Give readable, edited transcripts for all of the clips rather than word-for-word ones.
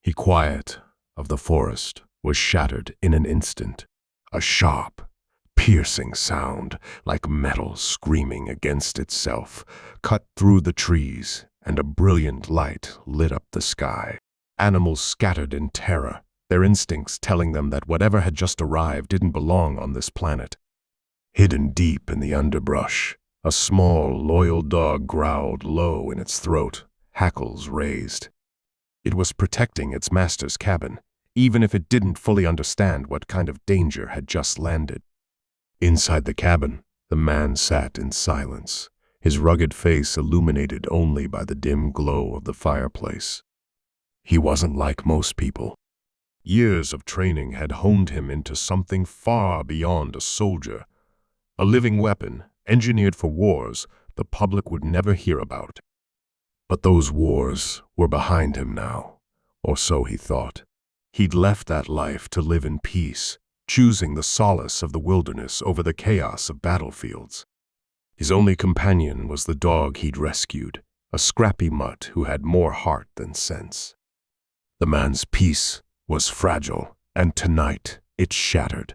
The quiet of the forest was shattered in an instant. A sharp, piercing sound, like metal screaming against itself, cut through the trees, and a brilliant light lit up the sky. Animals scattered in terror, their instincts telling them that whatever had just arrived didn't belong on this planet. Hidden deep in the underbrush, a small, loyal dog growled low in its throat, hackles raised. It was protecting its master's cabin, even if it didn't fully understand what kind of danger had just landed. Inside the cabin, the man sat in silence, his rugged face illuminated only by the dim glow of the fireplace. He wasn't like most people. Years of training had honed him into something far beyond a soldier, a living weapon engineered for wars the public would never hear about. But those wars were behind him now, or so he thought. He'd left that life to live in peace, choosing the solace of the wilderness over the chaos of battlefields. His only companion was the dog he'd rescued, a scrappy mutt who had more heart than sense. The man's peace was fragile, and tonight it shattered.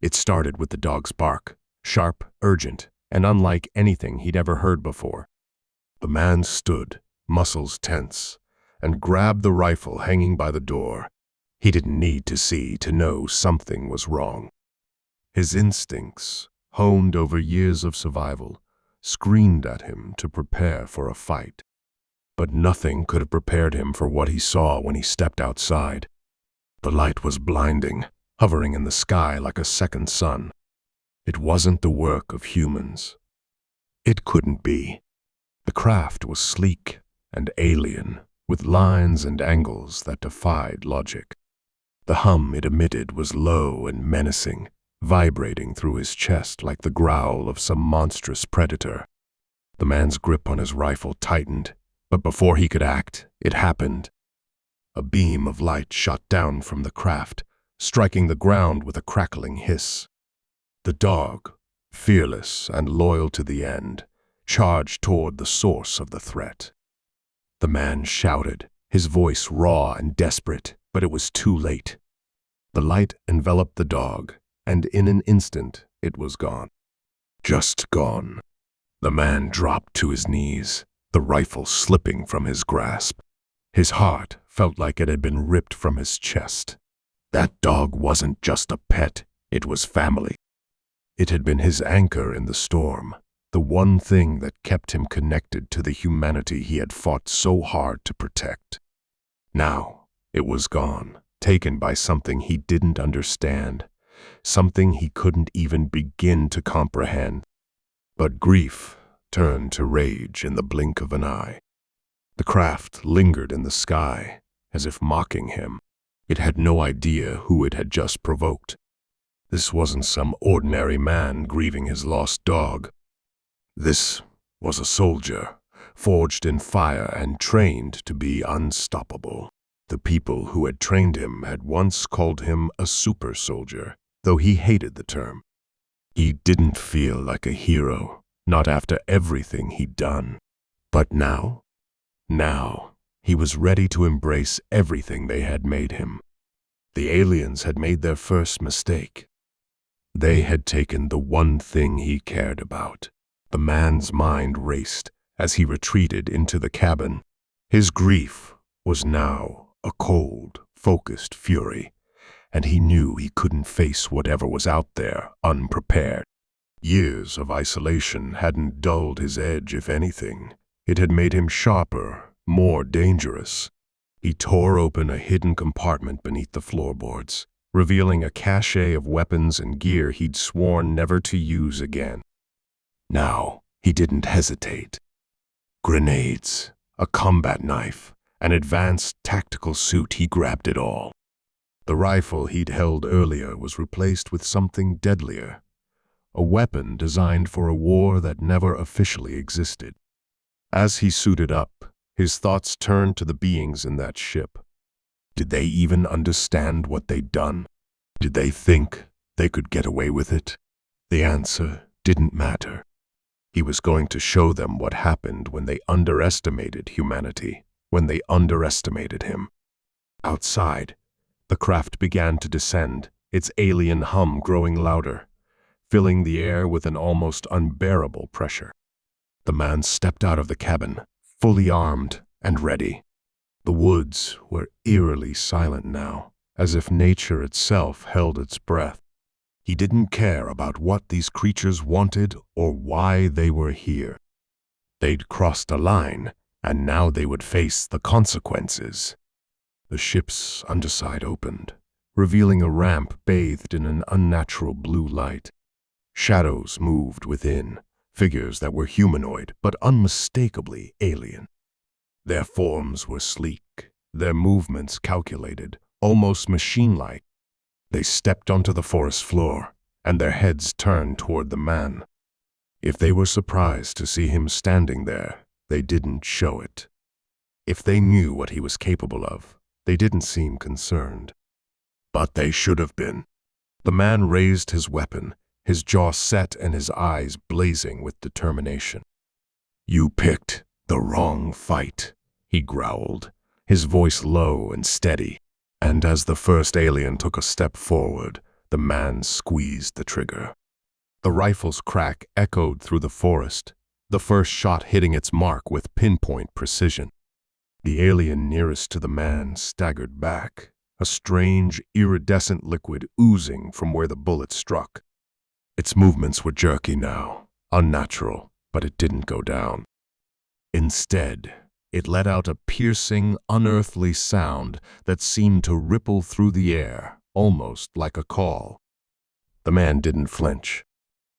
It started with the dog's bark, sharp, urgent, and unlike anything he'd ever heard before. The man stood, muscles tense, and grabbed the rifle hanging by the door. He didn't need to see to know something was wrong. His instincts, honed over years of survival, screamed at him to prepare for a fight. But nothing could have prepared him for what he saw when he stepped outside. The light was blinding, hovering in the sky like a second sun. It wasn't the work of humans. It couldn't be. The craft was sleek and alien, with lines and angles that defied logic. The hum it emitted was low and menacing, vibrating through his chest like the growl of some monstrous predator. The man's grip on his rifle tightened, but before he could act, it happened. A beam of light shot down from the craft, striking the ground with a crackling hiss. The dog, fearless and loyal to the end, charged toward the source of the threat. The man shouted, his voice raw and desperate, but it was too late. The light enveloped the dog, and in an instant it was gone. Just gone. The man dropped to his knees, the rifle slipping from his grasp. His heart felt like it had been ripped from his chest. That dog wasn't just a pet, it was family. It had been his anchor in the storm, the one thing that kept him connected to the humanity he had fought so hard to protect. Now, it was gone, taken by something he didn't understand, something he couldn't even begin to comprehend. But grief turned to rage in the blink of an eye. The craft lingered in the sky, as if mocking him. It had no idea who it had just provoked. This wasn't some ordinary man grieving his lost dog. This was a soldier, forged in fire and trained to be unstoppable. The people who had trained him had once called him a super soldier, though he hated the term. He didn't feel like a hero, not after everything he'd done. But now, he was ready to embrace everything they had made him. The aliens had made their first mistake. They had taken the one thing he cared about. The man's mind raced as he retreated into the cabin. His grief was now a cold, focused fury, and he knew he couldn't face whatever was out there unprepared. Years of isolation hadn't dulled his edge, if anything. It had made him sharper, more dangerous. He tore open a hidden compartment beneath the floorboards, revealing a cache of weapons and gear he'd sworn never to use again. Now, he didn't hesitate. Grenades, a combat knife, an advanced tactical suit, he grabbed it all. The rifle he'd held earlier was replaced with something deadlier, a weapon designed for a war that never officially existed. As he suited up, his thoughts turned to the beings in that ship. Did they even understand what they'd done? Did they think they could get away with it? The answer didn't matter. He was going to show them what happened when they underestimated humanity, when they underestimated him. Outside, the craft began to descend, its alien hum growing louder, filling the air with an almost unbearable pressure. The man stepped out of the cabin, fully armed and ready. The woods were eerily silent now, as if nature itself held its breath. He didn't care about what these creatures wanted or why they were here. They'd crossed a line, and now they would face the consequences. The ship's underside opened, revealing a ramp bathed in an unnatural blue light. Shadows moved within, figures that were humanoid but unmistakably alien. Their forms were sleek, their movements calculated, almost machine-like. They stepped onto the forest floor, and their heads turned toward the man. If they were surprised to see him standing there, they didn't show it. If they knew what he was capable of, they didn't seem concerned. But they should have been. The man raised his weapon, his jaw set and his eyes blazing with determination. "You picked the wrong fight," he growled, his voice low and steady. And as the first alien took a step forward, the man squeezed the trigger. The rifle's crack echoed through the forest, the first shot hitting its mark with pinpoint precision. The alien nearest to the man staggered back, a strange, iridescent liquid oozing from where the bullet struck. Its movements were jerky now, unnatural, but it didn't go down. Instead, it let out a piercing, unearthly sound that seemed to ripple through the air, almost like a call. The man didn't flinch.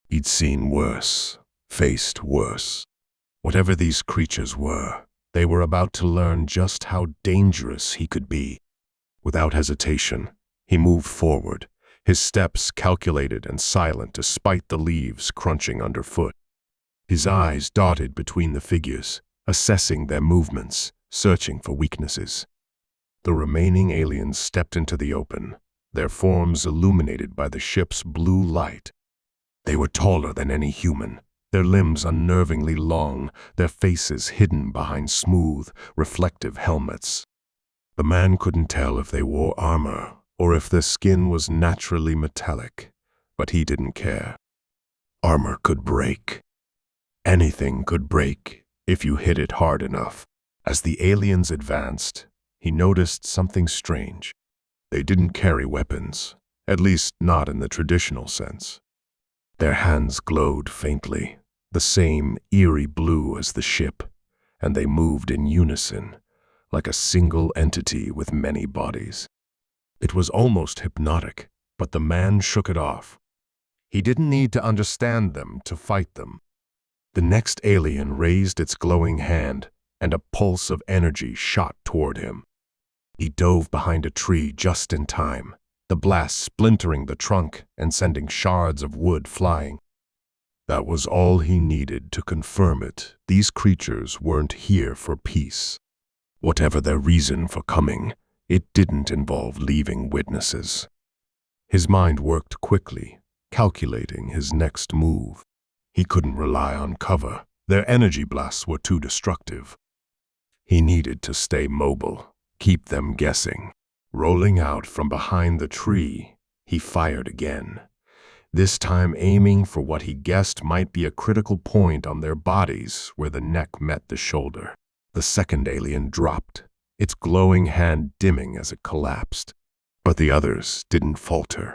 He'd seen worse, faced worse. Whatever these creatures were, they were about to learn just how dangerous he could be. Without hesitation, he moved forward, his steps calculated and silent despite the leaves crunching underfoot. His eyes darted between the figures, assessing their movements, searching for weaknesses. The remaining aliens stepped into the open, their forms illuminated by the ship's blue light. They were taller than any human, their limbs unnervingly long, their faces hidden behind smooth, reflective helmets. The man couldn't tell if they wore armor or if their skin was naturally metallic, but he didn't care. Armor could break. Anything could break if you hit it hard enough. As the aliens advanced, he noticed something strange. They didn't carry weapons, at least not in the traditional sense. Their hands glowed faintly, the same eerie blue as the ship, and they moved in unison, like a single entity with many bodies. It was almost hypnotic, but the man shook it off. He didn't need to understand them to fight them. The next alien raised its glowing hand, and a pulse of energy shot toward him. He dove behind a tree just in time, the blast splintering the trunk and sending shards of wood flying. That was all he needed to confirm it. These creatures weren't here for peace. Whatever their reason for coming, it didn't involve leaving witnesses. His mind worked quickly, calculating his next move. He couldn't rely on cover. Their energy blasts were too destructive. He needed to stay mobile, keep them guessing. Rolling out from behind the tree, he fired again, this time aiming for what he guessed might be a critical point on their bodies where the neck met the shoulder. The second alien dropped, its glowing hand dimming as it collapsed. But the others didn't falter.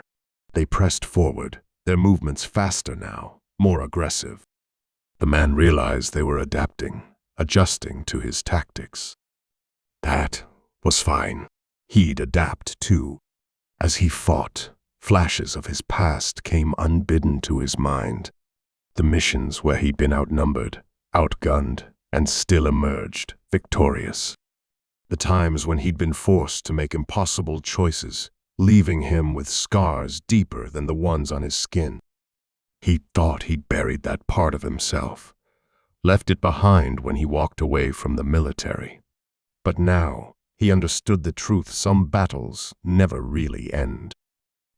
They pressed forward, their movements faster now, more aggressive. The man realized they were adapting, adjusting to his tactics. That was fine. He'd adapt too. As he fought, flashes of his past came unbidden to his mind. The missions where he'd been outnumbered, outgunned, and still emerged victorious. The times when he'd been forced to make impossible choices, leaving him with scars deeper than the ones on his skin. He thought he'd buried that part of himself, left it behind when he walked away from the military. But now, he understood the truth: some battles never really end.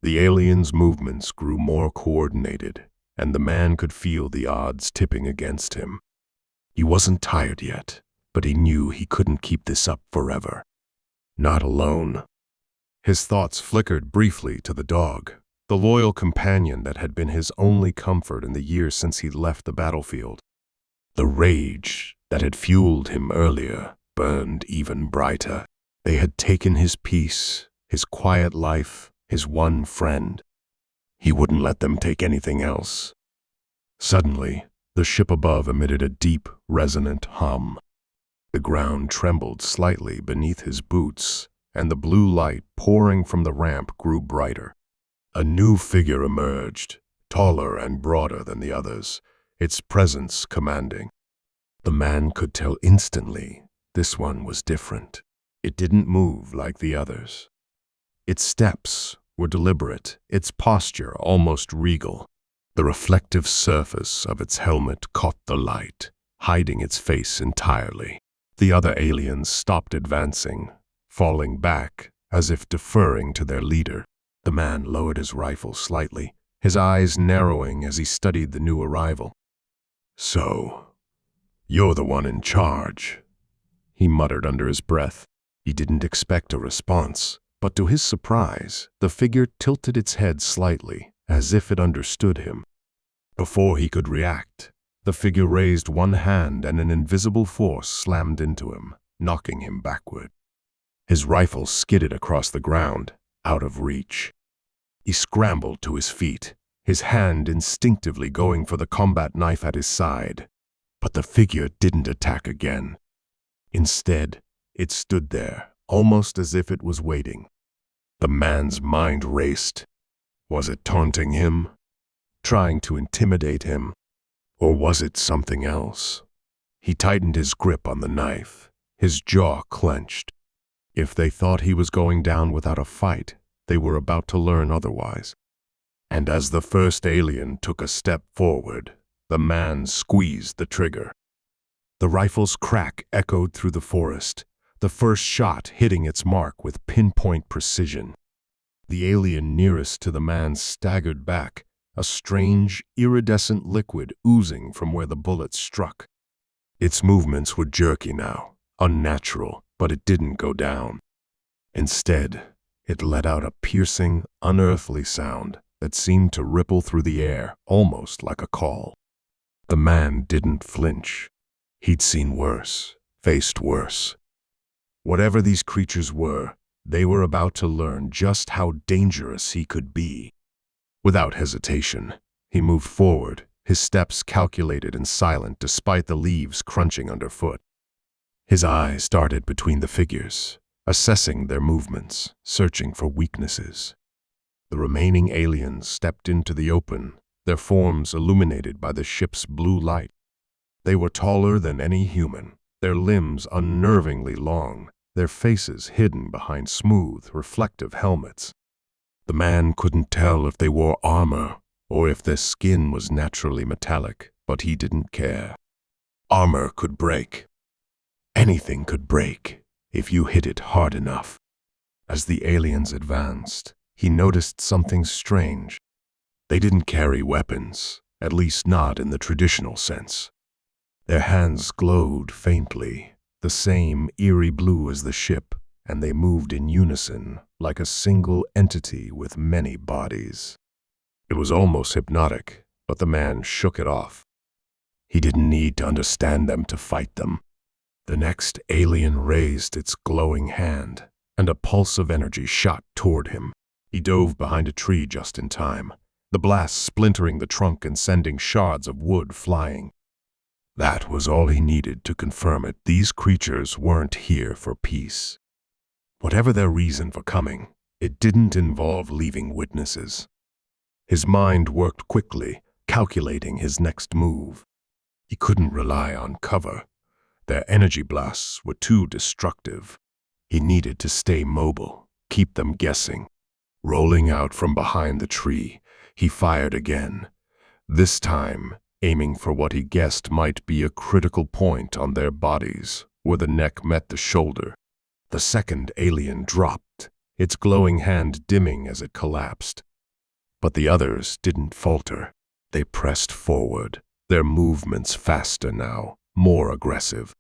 The aliens' movements grew more coordinated, and the man could feel the odds tipping against him. He wasn't tired yet, but he knew he couldn't keep this up forever. Not alone. His thoughts flickered briefly to the dog, the loyal companion that had been his only comfort in the years since he'd left the battlefield. The rage that had fueled him earlier burned even brighter. They had taken his peace, his quiet life, his one friend. He wouldn't let them take anything else. Suddenly, the ship above emitted a deep, resonant hum. The ground trembled slightly beneath his boots, and the blue light pouring from the ramp grew brighter. A new figure emerged, taller and broader than the others, its presence commanding. The man could tell instantly this one was different. It didn't move like the others. Its steps were deliberate, its posture almost regal. The reflective surface of its helmet caught the light, hiding its face entirely. The other aliens stopped advancing, falling back as if deferring to their leader. The man lowered his rifle slightly, his eyes narrowing as he studied the new arrival. "So, you're the one in charge," he muttered under his breath. He didn't expect a response, but to his surprise, the figure tilted its head slightly, as if it understood him. Before he could react, the figure raised one hand and an invisible force slammed into him, knocking him backward. His rifle skidded across the ground, out of reach. He scrambled to his feet, his hand instinctively going for the combat knife at his side. But the figure didn't attack again. Instead, it stood there, almost as if it was waiting. The man's mind raced. Was it taunting him? Trying to intimidate him? Or was it something else? He tightened his grip on the knife, his jaw clenched. If they thought he was going down without a fight, they were about to learn otherwise. And as the first alien took a step forward, the man squeezed the trigger. The rifle's crack echoed through the forest, the first shot hitting its mark with pinpoint precision. The alien nearest to the man staggered back, a strange, iridescent liquid oozing from where the bullet struck. Its movements were jerky now, unnatural, but it didn't go down. Instead, it let out a piercing, unearthly sound that seemed to ripple through the air, almost like a call. The man didn't flinch. He'd seen worse, faced worse. Whatever these creatures were, they were about to learn just how dangerous he could be. Without hesitation, he moved forward, his steps calculated and silent despite the leaves crunching underfoot. His eyes darted between the figures, assessing their movements, searching for weaknesses. The remaining aliens stepped into the open, their forms illuminated by the ship's blue light. They were taller than any human, their limbs unnervingly long, their faces hidden behind smooth, reflective helmets. The man couldn't tell if they wore armor or if their skin was naturally metallic, but he didn't care. Armor could break. Anything could break if you hit it hard enough. As the aliens advanced, he noticed something strange. They didn't carry weapons, at least not in the traditional sense. Their hands glowed faintly, the same eerie blue as the ship, and they moved in unison, like a single entity with many bodies. It was almost hypnotic, but the man shook it off. He didn't need to understand them to fight them. The next alien raised its glowing hand, and a pulse of energy shot toward him. He dove behind a tree just in time, the blast splintering the trunk and sending shards of wood flying. That was all he needed to confirm it. These creatures weren't here for peace. Whatever their reason for coming, it didn't involve leaving witnesses. His mind worked quickly, calculating his next move. He couldn't rely on cover. Their energy blasts were too destructive. He needed to stay mobile, keep them guessing. Rolling out from behind the tree, he fired again, this time aiming for what he guessed might be a critical point on their bodies, where the neck met the shoulder. The second alien dropped, its glowing hand dimming as it collapsed. But the others didn't falter. They pressed forward, their movements faster now, more aggressive.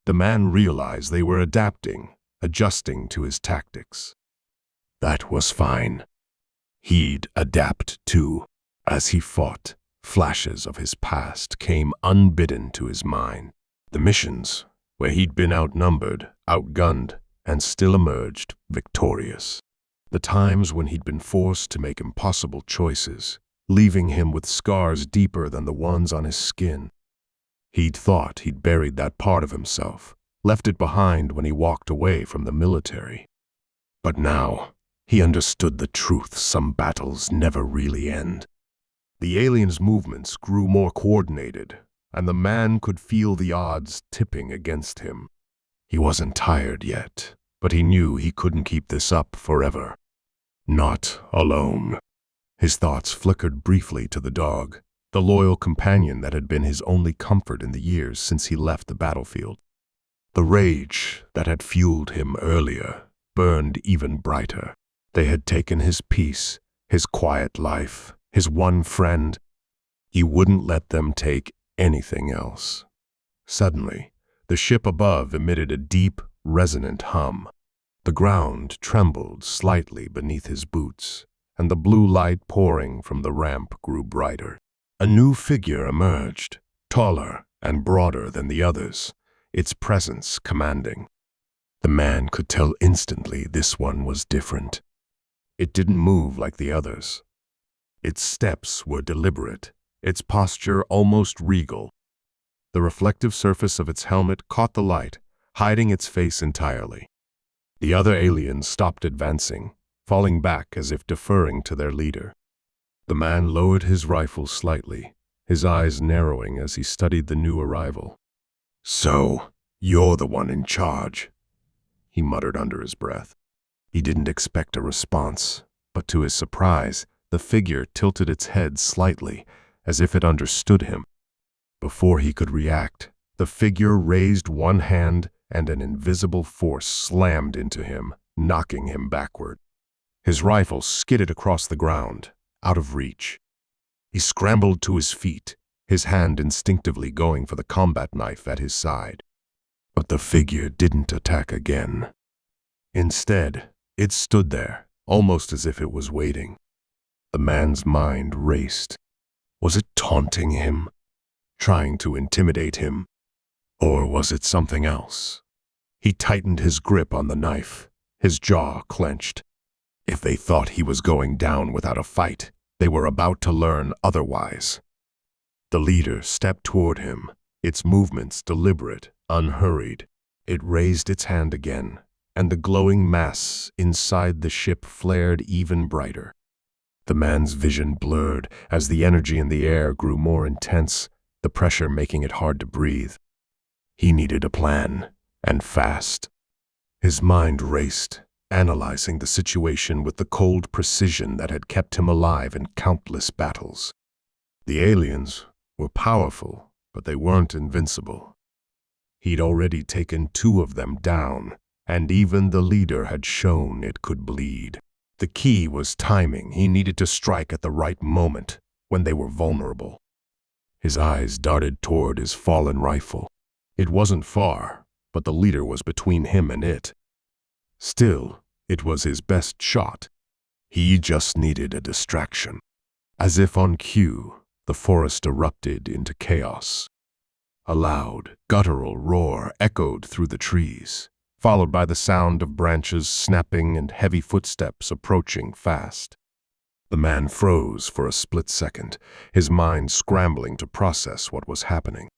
The man realized they were adapting, adjusting to his tactics. That was fine. He'd adapt too. As he fought, flashes of his past came unbidden to his mind. The missions, where he'd been outnumbered, outgunned, and still emerged victorious. The times when he'd been forced to make impossible choices, leaving him with scars deeper than the ones on his skin. He'd thought he'd buried that part of himself, left it behind when he walked away from the military. But now, he understood the truth: some battles never really end. The alien's movements grew more coordinated, and the man could feel the odds tipping against him. He wasn't tired yet, but he knew he couldn't keep this up forever. Not alone. His thoughts flickered briefly to the dog, the loyal companion that had been his only comfort in the years since he left the battlefield. The rage that had fueled him earlier burned even brighter. They had taken his peace, his quiet life, his one friend. He wouldn't let them take anything else. Suddenly, the ship above emitted a deep, resonant hum. The ground trembled slightly beneath his boots, and the blue light pouring from the ramp grew brighter. A new figure emerged, taller and broader than the others, its presence commanding. The man could tell instantly this one was different. It didn't move like the others. Its steps were deliberate, its posture almost regal. The reflective surface of its helmet caught the light, hiding its face entirely. The other aliens stopped advancing, falling back as if deferring to their leader. The man lowered his rifle slightly, his eyes narrowing as he studied the new arrival. "So, you're the one in charge," he muttered under his breath. He didn't expect a response, but to his surprise, the figure tilted its head slightly, as if it understood him. Before he could react, the figure raised one hand and an invisible force slammed into him, knocking him backward. His rifle skidded across the ground, out of reach. He scrambled to his feet, his hand instinctively going for the combat knife at his side. But the figure didn't attack again. Instead, it stood there, almost as if it was waiting. The man's mind raced. Was it taunting him? Trying to intimidate him? Or was it something else? He tightened his grip on the knife, his jaw clenched. If they thought he was going down without a fight, they were about to learn otherwise. The leader stepped toward him, its movements deliberate, unhurried. It raised its hand again, and the glowing mass inside the ship flared even brighter. The man's vision blurred as the energy in the air grew more intense, the pressure making it hard to breathe. He needed a plan, and fast. His mind raced, analyzing the situation with the cold precision that had kept him alive in countless battles. The aliens were powerful, but they weren't invincible. He'd already taken 2 of them down, and even the leader had shown it could bleed. The key was timing. He needed to strike at the right moment, when they were vulnerable. His eyes darted toward his fallen rifle. It wasn't far, but the leader was between him and it. Still, it was his best shot. He just needed a distraction. As if on cue, the forest erupted into chaos. A loud, guttural roar echoed through the trees, followed by the sound of branches snapping and heavy footsteps approaching fast. The man froze for a split second, his mind scrambling to process what was happening.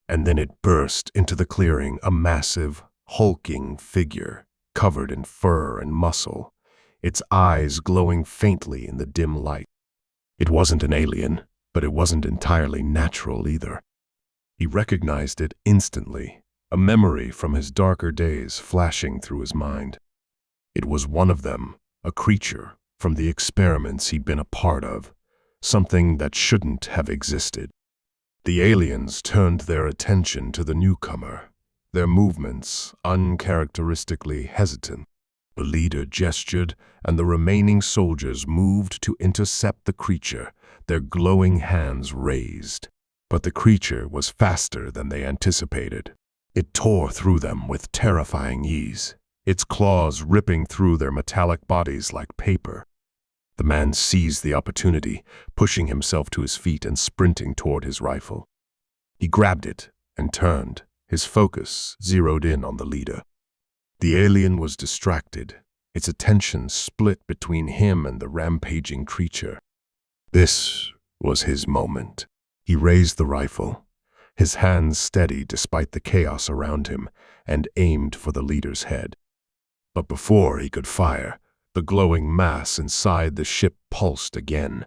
And then it burst into the clearing, a massive, hulking figure, covered in fur and muscle, its eyes glowing faintly in the dim light. It wasn't an alien, but it wasn't entirely natural either. He recognized it instantly, a memory from his darker days flashing through his mind. It was one of them, a creature from the experiments he'd been a part of, something that shouldn't have existed. The aliens turned their attention to the newcomer, their movements uncharacteristically hesitant. The leader gestured, and the remaining soldiers moved to intercept the creature, their glowing hands raised. But the creature was faster than they anticipated. It tore through them with terrifying ease, its claws ripping through their metallic bodies like paper. The man seized the opportunity, pushing himself to his feet and sprinting toward his rifle. He grabbed it and turned, his focus zeroed in on the leader. The alien was distracted, its attention split between him and the rampaging creature. This was his moment. He raised the rifle, his hands steady despite the chaos around him, and aimed for the leader's head. But before he could fire, the glowing mass inside the ship pulsed again,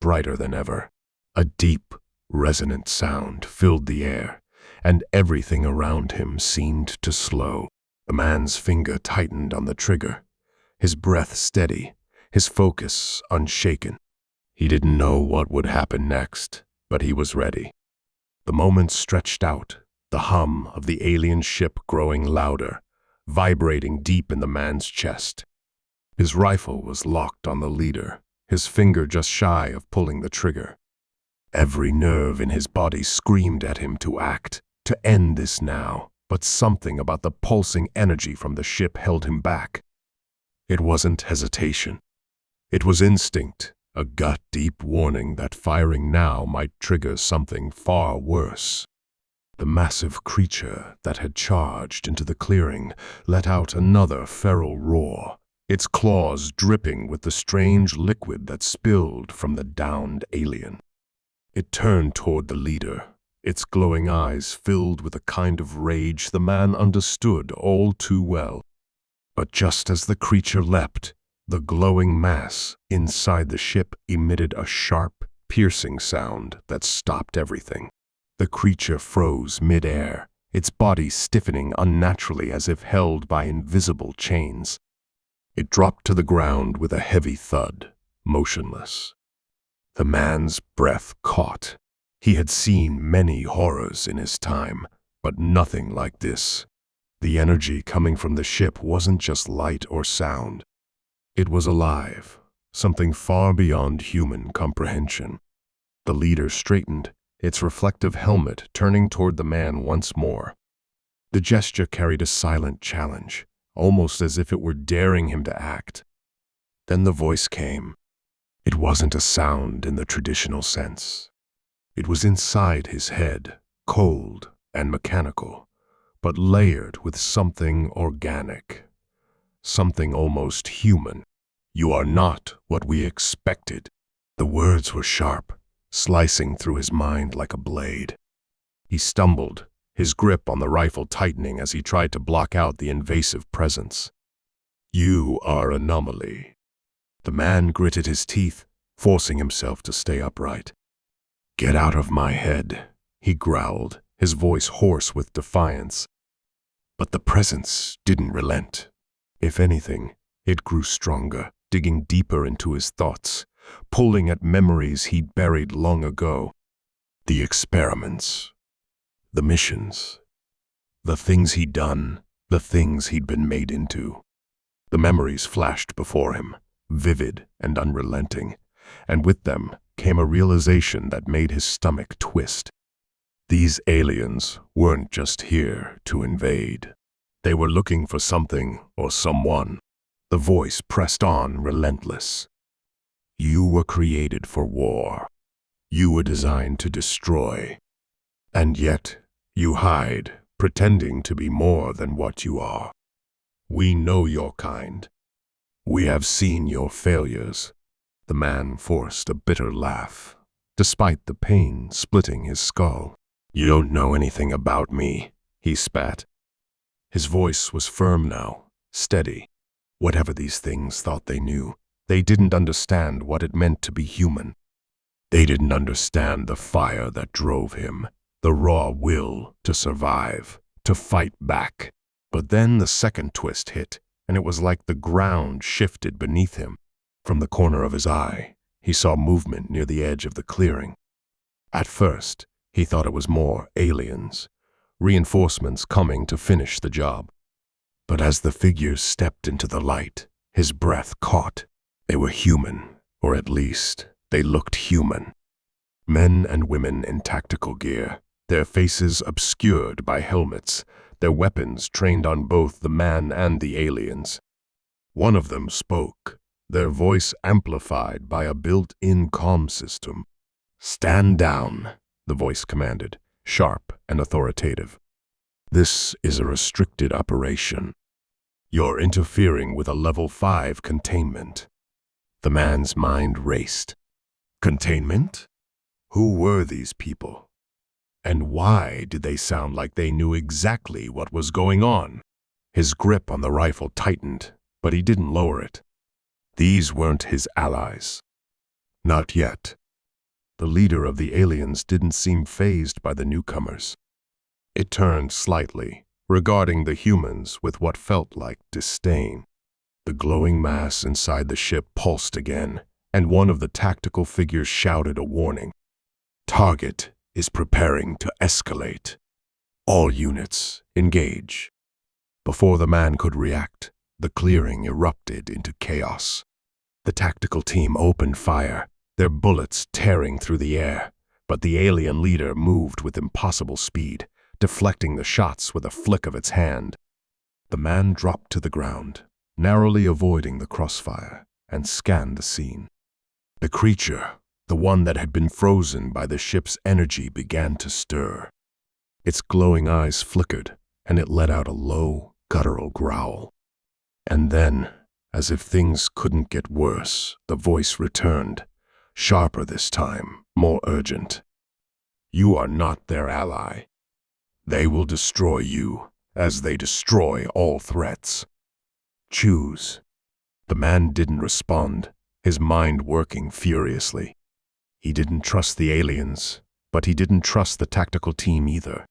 brighter than ever. A deep, resonant sound filled the air, and everything around him seemed to slow. The man's finger tightened on the trigger, his breath steady, his focus unshaken. He didn't know what would happen next, but he was ready. The moment stretched out, the hum of the alien ship growing louder, vibrating deep in the man's chest. His rifle was locked on the leader, his finger just shy of pulling the trigger. Every nerve in his body screamed at him to act, to end this now, but something about the pulsing energy from the ship held him back. It wasn't hesitation. It was instinct, a gut-deep warning that firing now might trigger something far worse. The massive creature that had charged into the clearing let out another feral roar, its claws dripping with the strange liquid that spilled from the downed alien. It turned toward the leader, its glowing eyes filled with a kind of rage the man understood all too well. But just as the creature leapt, the glowing mass inside the ship emitted a sharp, piercing sound that stopped everything. The creature froze mid-air, its body stiffening unnaturally as if held by invisible chains. It dropped to the ground with a heavy thud, motionless. The man's breath caught. He had seen many horrors in his time, but nothing like this. The energy coming from the ship wasn't just light or sound. It was alive, something far beyond human comprehension. The leader straightened, its reflective helmet turning toward the man once more. The gesture carried a silent challenge, almost as if it were daring him to act. Then the voice came. It wasn't a sound in the traditional sense. It was inside his head, cold and mechanical, but layered with something organic, something almost human. "You are not what we expected." The words were sharp, slicing through his mind like a blade. He stumbled, his grip on the rifle tightening as he tried to block out the invasive presence. "You are an anomaly." The man gritted his teeth, forcing himself to stay upright. "Get out of my head," he growled, his voice hoarse with defiance. But the presence didn't relent. If anything, it grew stronger, digging deeper into his thoughts, pulling at memories he'd buried long ago. The experiments, the missions, the things he'd done, the things he'd been made into. The memories flashed before him, vivid and unrelenting, and with them came a realization that made his stomach twist. These aliens weren't just here to invade. They were looking for something or someone. The voice pressed on, relentless. "You were created for war. You were designed to destroy. And yet, you hide, pretending to be more than what you are. We know your kind. We have seen your failures." The man forced a bitter laugh, despite the pain splitting his skull. "You don't know anything about me," he spat. His voice was firm now, steady. Whatever these things thought they knew, they didn't understand what it meant to be human. They didn't understand the fire that drove him, the raw will to survive, to fight back. But then the second twist hit, and it was like the ground shifted beneath him. From the corner of his eye, he saw movement near the edge of the clearing. At first, he thought it was more aliens, reinforcements coming to finish the job. But as the figures stepped into the light, his breath caught. They were human, or at least, they looked human. Men and women in tactical gear, their faces obscured by helmets, their weapons trained on both the man and the aliens. One of them spoke, their voice amplified by a built-in comm system. "Stand down," the voice commanded, sharp and authoritative. "This is a restricted operation. You're interfering with a level 5 containment." The man's mind raced. Containment? Who were these people? And why did they sound like they knew exactly what was going on? His grip on the rifle tightened, but he didn't lower it. These weren't his allies. Not yet. The leader of the aliens didn't seem fazed by the newcomers. It turned slightly, regarding the humans with what felt like disdain. The glowing mass inside the ship pulsed again, and one of the tactical figures shouted a warning. "Target is preparing to escalate. All units, engage." Before the man could react, the clearing erupted into chaos. The tactical team opened fire, their bullets tearing through the air, but the alien leader moved with impossible speed, deflecting the shots with a flick of its hand. The man dropped to the ground, narrowly avoiding the crossfire, and scanned the scene. The creature, the one that had been frozen by the ship's energy, began to stir. Its glowing eyes flickered, and it let out a low, guttural growl. And then, as if things couldn't get worse, the voice returned, sharper this time, more urgent. "You are not their ally. They will destroy you, as they destroy all threats. Choose." The man didn't respond, his mind working furiously. He didn't trust the aliens, but he didn't trust the tactical team either.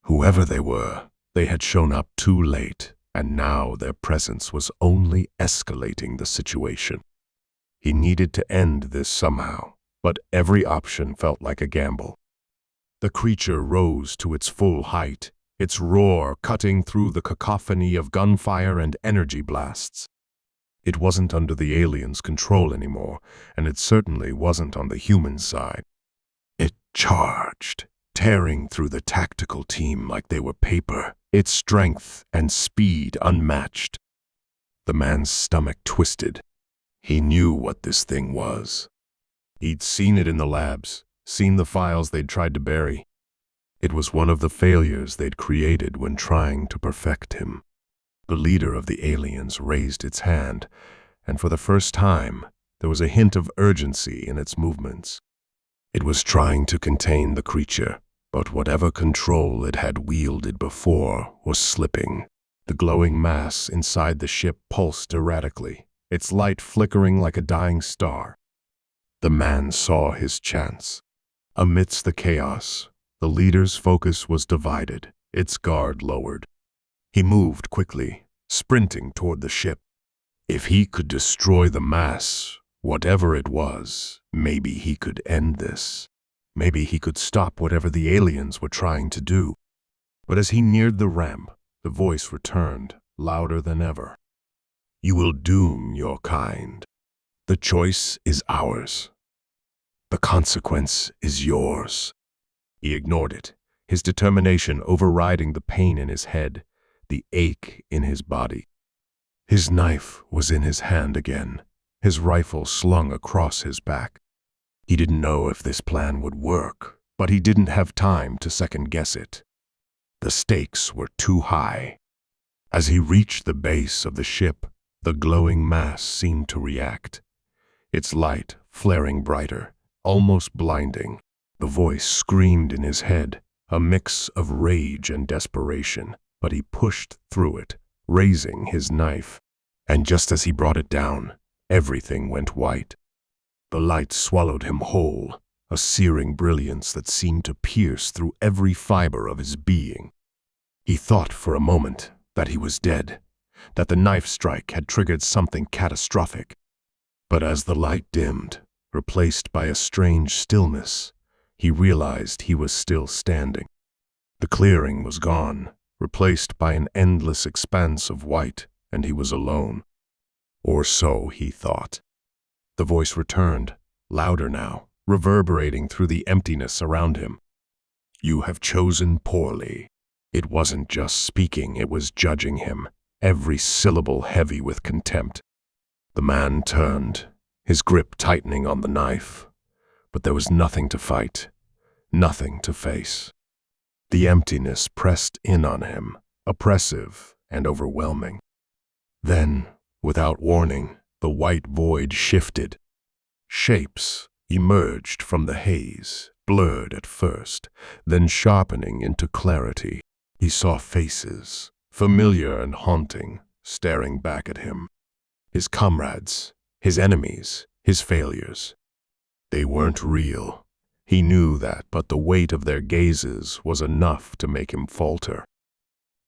Whoever they were, they had shown up too late, and now their presence was only escalating the situation. He needed to end this somehow, but every option felt like a gamble. The creature rose to its full height, its roar cutting through the cacophony of gunfire and energy blasts. It wasn't under the aliens' control anymore, and it certainly wasn't on the human side. It charged, tearing through the tactical team like they were paper, its strength and speed unmatched. The man's stomach twisted. He knew what this thing was. He'd seen it in the labs, seen the files they'd tried to bury. It was one of the failures they'd created when trying to perfect him. The leader of the aliens raised its hand, and for the first time, there was a hint of urgency in its movements. It was trying to contain the creature, but whatever control it had wielded before was slipping. The glowing mass inside the ship pulsed erratically, its light flickering like a dying star. The man saw his chance. Amidst the chaos, the leader's focus was divided, its guard lowered. He moved quickly, sprinting toward the ship. If he could destroy the mass, whatever it was, maybe he could end this. Maybe he could stop whatever the aliens were trying to do. But as he neared the ramp, the voice returned, louder than ever. "You will doom your kind. The choice is ours. The consequence is yours." He ignored it, his determination overriding the pain in his head, the ache in his body. His knife was in his hand again, his rifle slung across his back. He didn't know if this plan would work, but he didn't have time to second-guess it. The stakes were too high. As he reached the base of the ship, the glowing mass seemed to react, its light flaring brighter, almost blinding. The voice screamed in his head, a mix of rage and desperation, but he pushed through it, raising his knife. And just as he brought it down, everything went white. The light swallowed him whole, a searing brilliance that seemed to pierce through every fiber of his being. He thought for a moment that he was dead, that the knife strike had triggered something catastrophic. But as the light dimmed, replaced by a strange stillness, he realized he was still standing. The clearing was gone, replaced by an endless expanse of white, and he was alone. Or so he thought. The voice returned, louder now, reverberating through the emptiness around him. "You have chosen poorly. It wasn't just speaking, it was judging him, every syllable heavy with contempt. The man turned, his grip tightening on the knife, but there was nothing to fight, nothing to face. The emptiness pressed in on him, oppressive and overwhelming. Then, without warning, the white void shifted. Shapes emerged from the haze, blurred at first, then sharpening into clarity. He saw faces, familiar and haunting, staring back at him. His comrades, his enemies, his failures. They weren't real. He knew that, but the weight of their gazes was enough to make him falter.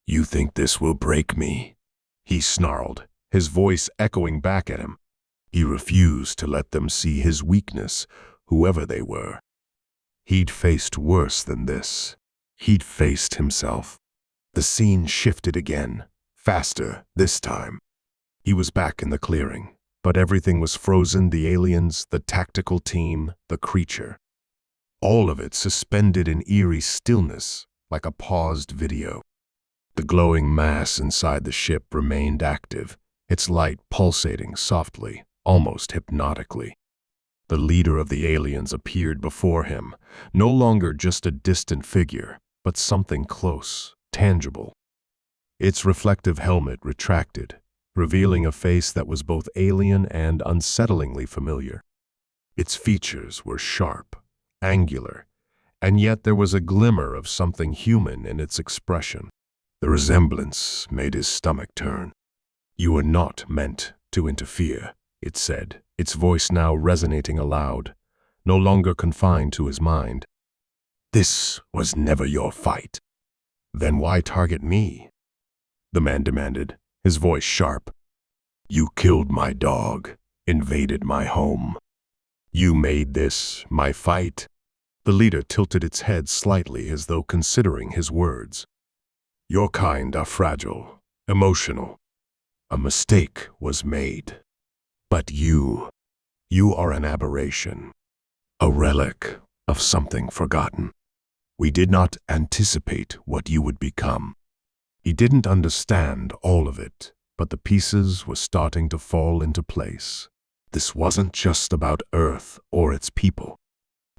"You think this will break me?" he snarled, his voice echoing back at him. He refused to let them see his weakness, whoever they were. He'd faced worse than this. He'd faced himself. The scene shifted again, faster this time. He was back in the clearing, but everything was frozen: the aliens, the tactical team, the creature. All of it suspended in eerie stillness, like a paused video. The glowing mass inside the ship remained active, its light pulsating softly, almost hypnotically. The leader of the aliens appeared before him, no longer just a distant figure, but something close, tangible. Its reflective helmet retracted, revealing a face that was both alien and unsettlingly familiar. Its features were sharp, angular, and yet there was a glimmer of something human in its expression. The resemblance made his stomach turn. "You were not meant to interfere," it said, its voice now resonating aloud, no longer confined to his mind. "This was never your fight." "Then why target me?" the man demanded, his voice sharp. "You killed my dog, invaded my home. You made this my fight." The leader tilted its head slightly as though considering his words. "Your kind are fragile, emotional. A mistake was made. But you are an aberration, a relic of something forgotten. We did not anticipate what you would become." He didn't understand all of it, but the pieces were starting to fall into place. This wasn't just about Earth or its people.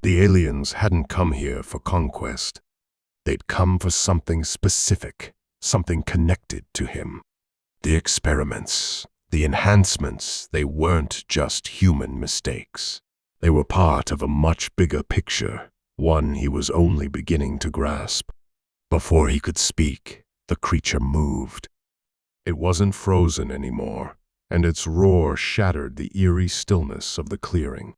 The aliens hadn't come here for conquest. They'd come for something specific, something connected to him. The experiments, the enhancements, they weren't just human mistakes. They were part of a much bigger picture, one he was only beginning to grasp. Before he could speak, the creature moved. It wasn't frozen anymore, and its roar shattered the eerie stillness of the clearing.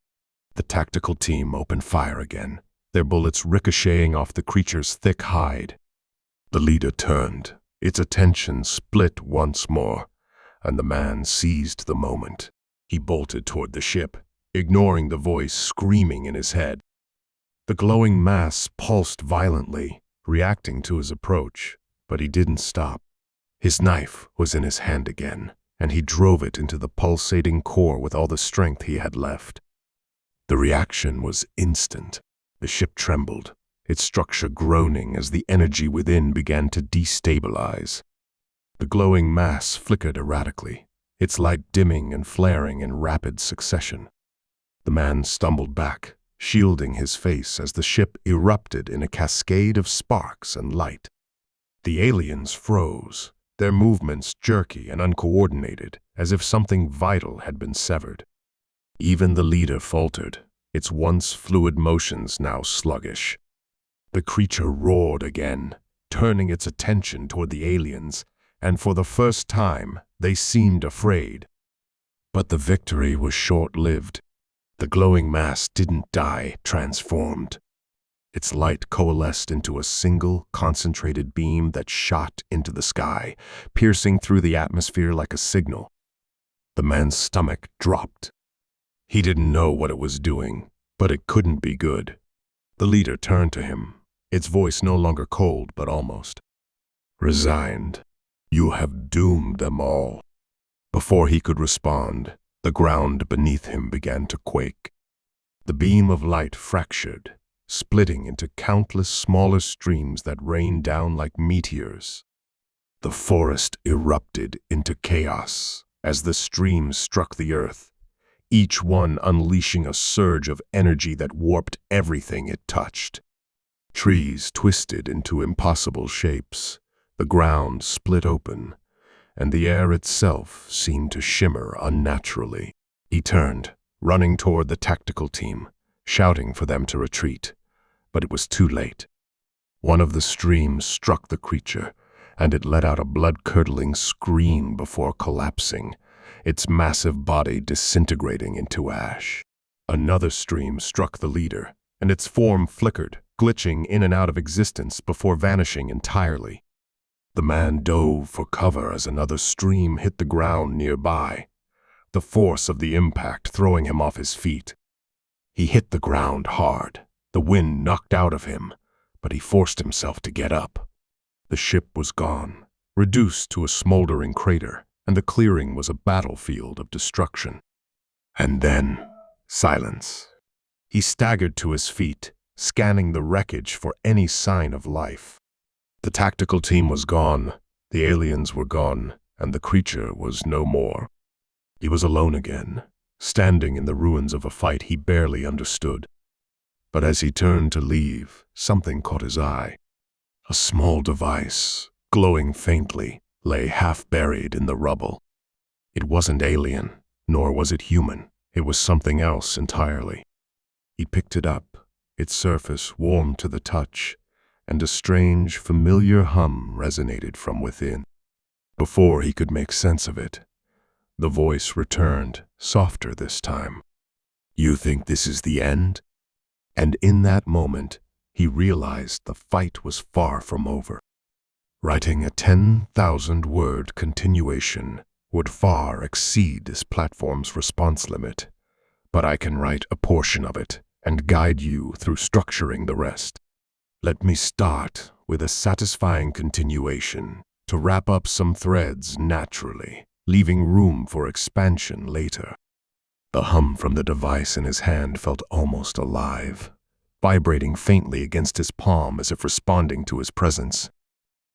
The tactical team opened fire again, their bullets ricocheting off the creature's thick hide. The leader turned, its attention split once more, and the man seized the moment. He bolted toward the ship, ignoring the voice screaming in his head. The glowing mass pulsed violently, reacting to his approach, but he didn't stop. His knife was in his hand again, and he drove it into the pulsating core with all the strength he had left. The reaction was instant. The ship trembled, its structure groaning as the energy within began to destabilize. The glowing mass flickered erratically, its light dimming and flaring in rapid succession. The man stumbled back, shielding his face as the ship erupted in a cascade of sparks and light. The aliens froze, their movements jerky and uncoordinated, as if something vital had been severed. Even the leader faltered, its once fluid motions now sluggish. The creature roared again, turning its attention toward the aliens, and for the first time, they seemed afraid. But the victory was short-lived. The glowing mass didn't die, transformed. Its light coalesced into a single, concentrated beam that shot into the sky, piercing through the atmosphere like a signal. The man's stomach dropped. He didn't know what it was doing, but it couldn't be good. The leader turned to him, its voice no longer cold but almost resigned. "You have doomed them all." Before he could respond, the ground beneath him began to quake. The beam of light fractured, splitting into countless smaller streams that rained down like meteors. The forest erupted into chaos as the streams struck the earth, each one unleashing a surge of energy that warped everything it touched. Trees twisted into impossible shapes, the ground split open, and the air itself seemed to shimmer unnaturally. He turned, running toward the tactical team, shouting for them to retreat, but it was too late. One of the streams struck the creature, and it let out a blood-curdling scream before collapsing, its massive body disintegrating into ash. Another stream struck the leader, and its form flickered, glitching in and out of existence before vanishing entirely. The man dove for cover as another stream hit the ground nearby, the force of the impact throwing him off his feet. He hit the ground hard, the wind knocked out of him, but he forced himself to get up. The ship was gone, reduced to a smoldering crater, and the clearing was a battlefield of destruction. And then, silence. He staggered to his feet, scanning the wreckage for any sign of life. The tactical team was gone, the aliens were gone, and the creature was no more. He was alone again, standing in the ruins of a fight he barely understood. But as he turned to leave, something caught his eye. A small device, glowing faintly, lay half-buried in the rubble. It wasn't alien, nor was it human. It was something else entirely. He picked it up, its surface warm to the touch, and a strange, familiar hum resonated from within. Before he could make sense of it, the voice returned, softer this time. "You think this is the end?" And in that moment, he realized the fight was far from over. Writing a 10,000-word continuation would far exceed this platform's response limit, but I can write a portion of it and guide you through structuring the rest. Let me start with a satisfying continuation to wrap up some threads naturally, leaving room for expansion later. The hum from the device in his hand felt almost alive, vibrating faintly against his palm as if responding to his presence.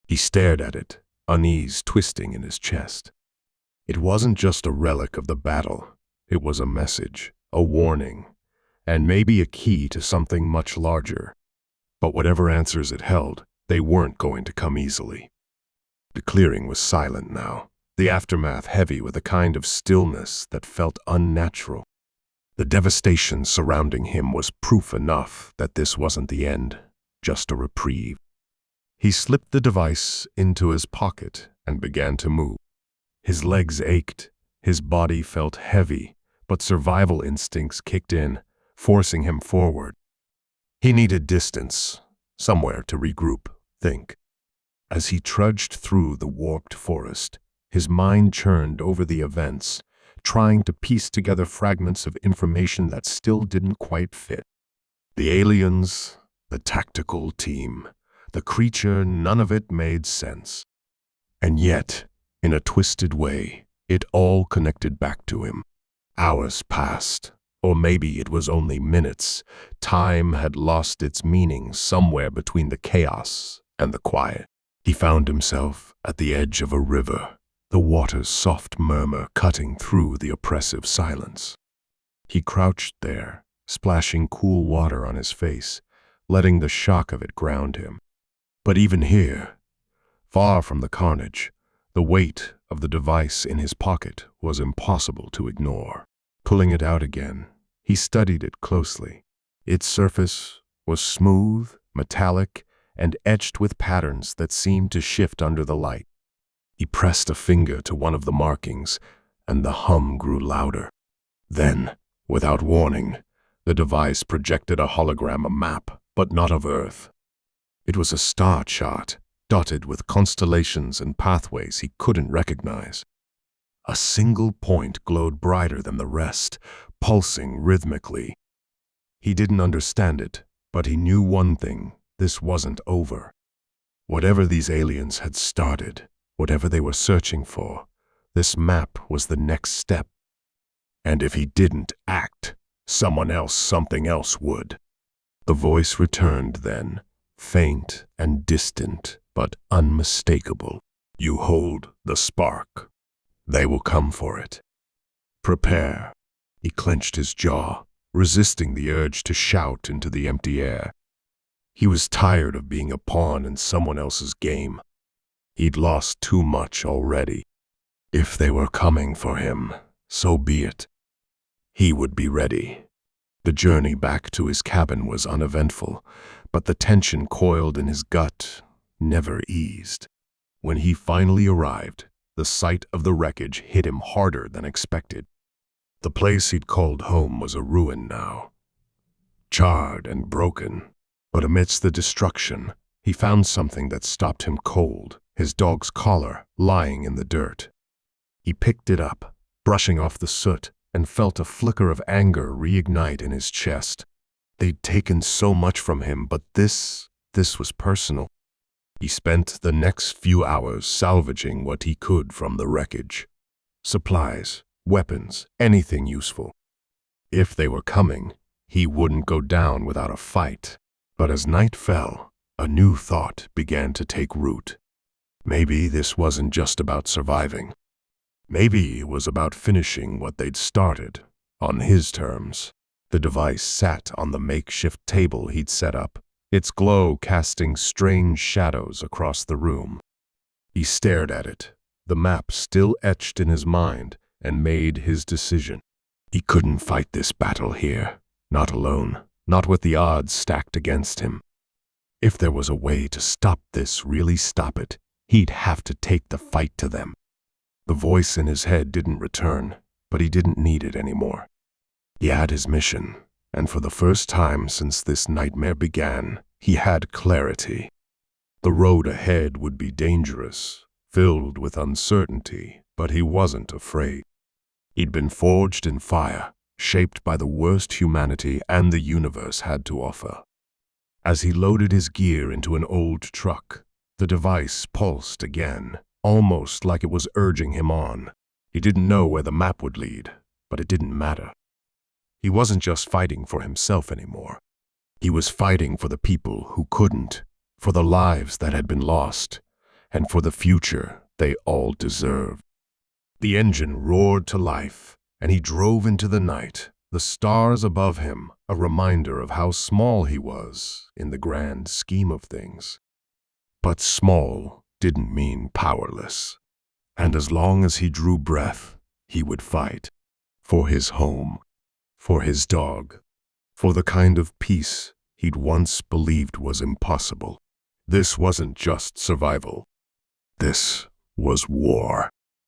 He stared at it, unease twisting in his chest. It wasn't just a relic of the battle. It was a message, a warning, and maybe a key to something much larger. But whatever answers it held, they weren't going to come easily. The clearing was silent now, the aftermath heavy with a kind of stillness that felt unnatural. The devastation surrounding him was proof enough that this wasn't the end, just a reprieve. He slipped the device into his pocket and began to move. His legs ached, his body felt heavy, but survival instincts kicked in, forcing him forward. He needed distance, somewhere to regroup, think. As he trudged through the warped forest, his mind churned over the events, trying to piece together fragments of information that still didn't quite fit. The aliens, the tactical team, the creature, none of it made sense. And yet, in a twisted way, it all connected back to him. Hours passed, or maybe it was only minutes. Time had lost its meaning somewhere between the chaos and the quiet. He found himself at the edge of a river, the water's soft murmur cutting through the oppressive silence. He crouched there, splashing cool water on his face, letting the shock of it ground him. But even here, far from the carnage, the weight of the device in his pocket was impossible to ignore. Pulling it out again, he studied it closely. Its surface was smooth, metallic, and etched with patterns that seemed to shift under the light. He pressed a finger to one of the markings, and the hum grew louder. Then, without warning, the device projected a hologram, a map, but not of Earth. It was a star chart, dotted with constellations and pathways he couldn't recognize. A single point glowed brighter than the rest, pulsing rhythmically. He didn't understand it, but he knew one thing: this wasn't over. Whatever these aliens had started, whatever they were searching for, this map was the next step. And if he didn't act, someone else, something else would. The voice returned then, faint and distant, but unmistakable. You hold the spark. They will come for it. Prepare. He clenched his jaw, resisting the urge to shout into the empty air. He was tired of being a pawn in someone else's game. He'd lost too much already. If they were coming for him, so be it. He would be ready. The journey back to his cabin was uneventful, but the tension coiled in his gut never eased. When he finally arrived, the sight of the wreckage hit him harder than expected. The place he'd called home was a ruin now, charred and broken. But amidst the destruction, he found something that stopped him cold, his dog's collar lying in the dirt. He picked it up, brushing off the soot, and felt a flicker of anger reignite in his chest. They'd taken so much from him, but this was personal. He spent the next few hours salvaging what he could from the wreckage. Supplies, weapons, anything useful. If they were coming, he wouldn't go down without a fight. But as night fell, a new thought began to take root. Maybe this wasn't just about surviving. Maybe it was about finishing what they'd started, on his terms. The device sat on the makeshift table he'd set up, its glow casting strange shadows across the room. He stared at it, the map still etched in his mind, and made his decision. He couldn't fight this battle here, not alone, not with the odds stacked against him. If there was a way to stop this, really stop it, he'd have to take the fight to them. The voice in his head didn't return, but he didn't need it anymore. He had his mission, and for the first time since this nightmare began, he had clarity. The road ahead would be dangerous, filled with uncertainty, but he wasn't afraid. He'd been forged in fire, shaped by the worst humanity and the universe had to offer. As he loaded his gear into an old truck, the device pulsed again, almost like it was urging him on. He didn't know where the map would lead, but it didn't matter. He wasn't just fighting for himself anymore. He was fighting for the people who couldn't, for the lives that had been lost, and for the future they all deserved. The engine roared to life, and he drove into the night, the stars above him a reminder of how small he was in the grand scheme of things. But small didn't mean powerless. And as long as he drew breath, he would fight. For his home, for his dog, for the kind of peace he'd once believed was impossible. This wasn't just survival. This was war.